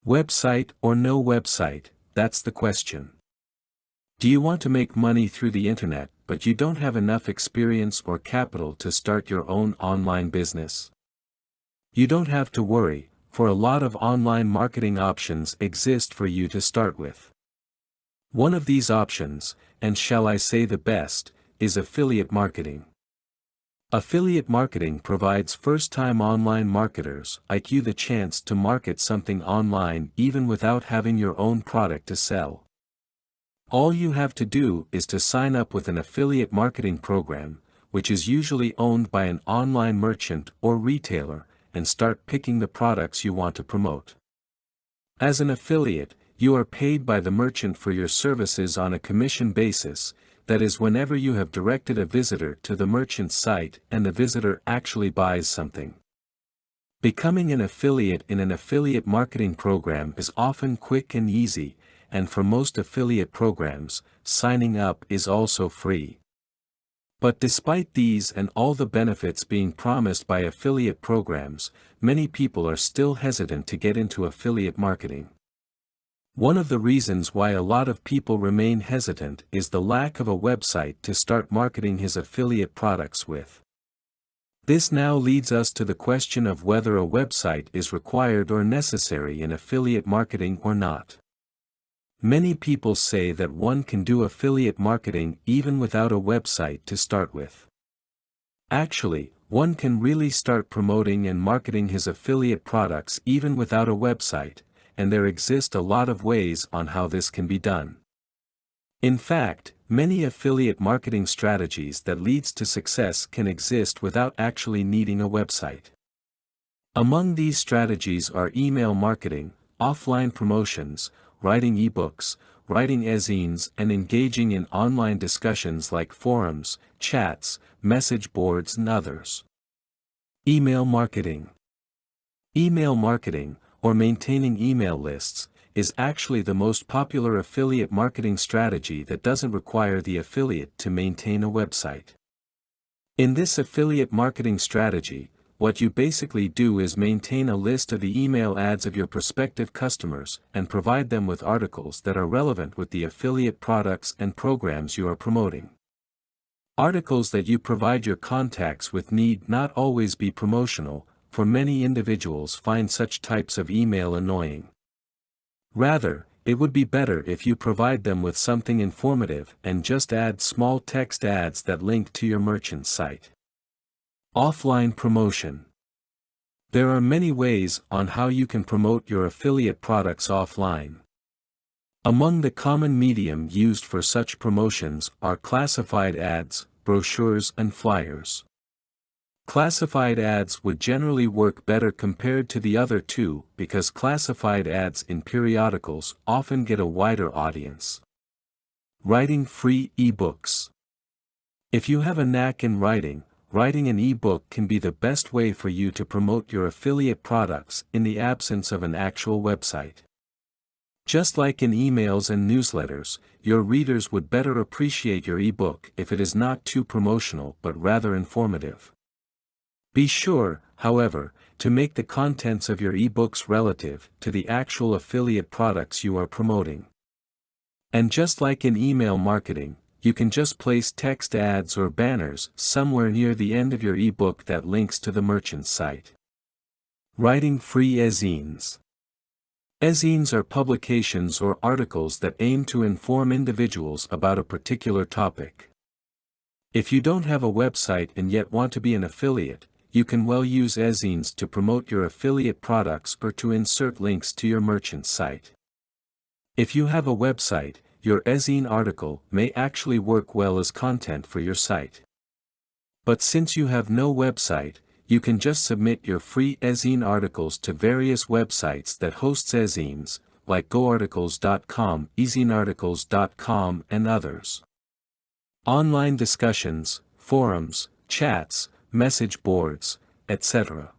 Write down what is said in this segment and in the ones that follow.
Website or no website, that's the question. Do you want to make money through the internet, but you don't have enough experience or capital to start your own online business? You don't have to worry, for a lot of online marketing options exist for you to start with. One of these options, and shall I say the best, is affiliate marketing. Affiliate marketing provides first-time online marketers like you the chance to market something online even without having your own product to sell. All you have to do is to sign up with an affiliate marketing program, which is usually owned by an online merchant or retailer, and start picking the products you want to promote. As an affiliate, you are paid by the merchant for your services on a commission basis, that is, whenever you have directed a visitor to the merchant's site and the visitor actually buys something. Becoming an affiliate in an affiliate marketing program is often quick and easy, and for most affiliate programs, signing up is also free. But despite these and all the benefits being promised by affiliate programs, many people are still hesitant to get into affiliate marketing. One of the reasons why a lot of people remain hesitant is the lack of a website to start marketing his affiliate products with. This now leads us to the question of whether a website is required or necessary in affiliate marketing or not. Many people say that one can do affiliate marketing even without a website to start with. Actually, one can really start promoting and marketing his affiliate products even without a website, and there exist a lot of ways on how this can be done. In fact, many affiliate marketing strategies that leads to success can exist without actually needing a website. Among these strategies are email marketing, offline promotions, writing ebooks, writing ezines, and engaging in online discussions like forums, chats, message boards and others. Email marketing. Email marketing, or maintaining email lists, is actually the most popular affiliate marketing strategy that doesn't require the affiliate to maintain a website. In this affiliate marketing strategy, what you basically do is maintain a list of the email ads of your prospective customers and provide them with articles that are relevant with the affiliate products and programs you are promoting. Articles that you provide your contacts with need not always be promotional, for many individuals find such types of email annoying. Rather, it would be better if you provide them with something informative and just add small text ads that link to your merchant site. Offline promotion. There are many ways on how you can promote your affiliate products offline. Among the common medium used for such promotions are classified ads, brochures and flyers. Classified ads would generally work better compared to the other two because classified ads in periodicals often get a wider audience. Writing free ebooks. If you have a knack in writing an ebook can be the best way for you to promote your affiliate products in the absence of an actual website. Just like in emails and newsletters, your readers would better appreciate your ebook if it is not too promotional but rather informative. Be sure, however, to make the contents of your ebooks relative to the actual affiliate products you are promoting. And just like in email marketing, you can just place text ads or banners somewhere near the end of your ebook that links to the merchant's site. Writing free ezines. Ezines are publications or articles that aim to inform individuals about a particular topic. If you don't have a website and yet want to be an affiliate, you can well use ezines to promote your affiliate products or to insert links to your merchant site. If you have a website, your ezine article may actually work well as content for your site. But since you have no website, you can just submit your free ezine articles to various websites that host ezines, like goarticles.com, ezinearticles.com and others. Online discussions, forums, chats, message boards, etc.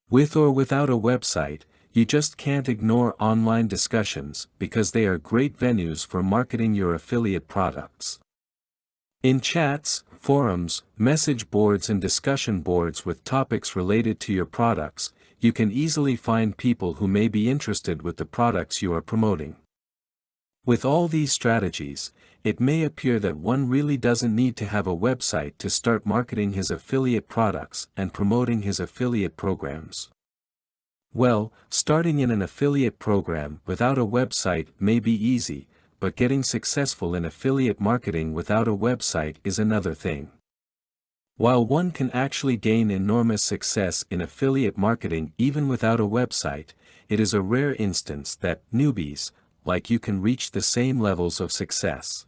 With or without a website, you just can't ignore online discussions because they are great venues for marketing your affiliate products. In chats, forums, message boards and discussion boards with topics related to your products, you can easily find people who may be interested with the products you are promoting. With all these strategies, it may appear that one really doesn't need to have a website to start marketing his affiliate products and promoting his affiliate programs. Well, starting in an affiliate program without a website may be easy, but getting successful in affiliate marketing without a website is another thing. While one can actually gain enormous success in affiliate marketing even without a website, it is a rare instance that newbies, like you, can reach the same levels of success.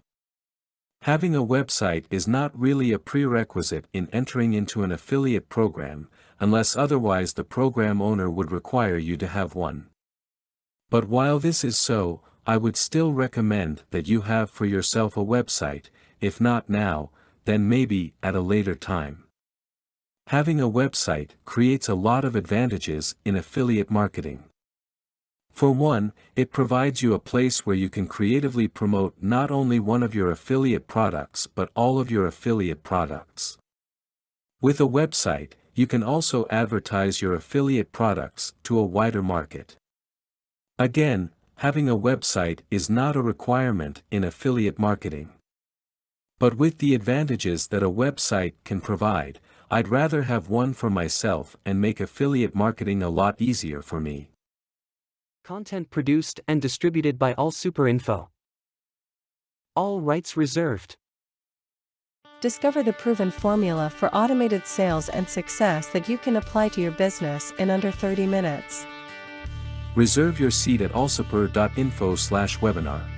Having a website is not really a prerequisite in entering into an affiliate program, unless otherwise the program owner would require you to have one. But while this is so, I would still recommend that you have for yourself a website, if not now, then maybe at a later time. Having a website creates a lot of advantages in affiliate marketing. For one, it provides you a place where you can creatively promote not only one of your affiliate products but all of your affiliate products. With a website, you can also advertise your affiliate products to a wider market. Again, having a website is not a requirement in affiliate marketing. But with the advantages that a website can provide, I'd rather have one for myself and make affiliate marketing a lot easier for me. Content produced and distributed by AllSuperInfo. All rights reserved. Discover the proven formula for automated sales and success that you can apply to your business in under 30 minutes. Reserve your seat at allsuper.info/webinar.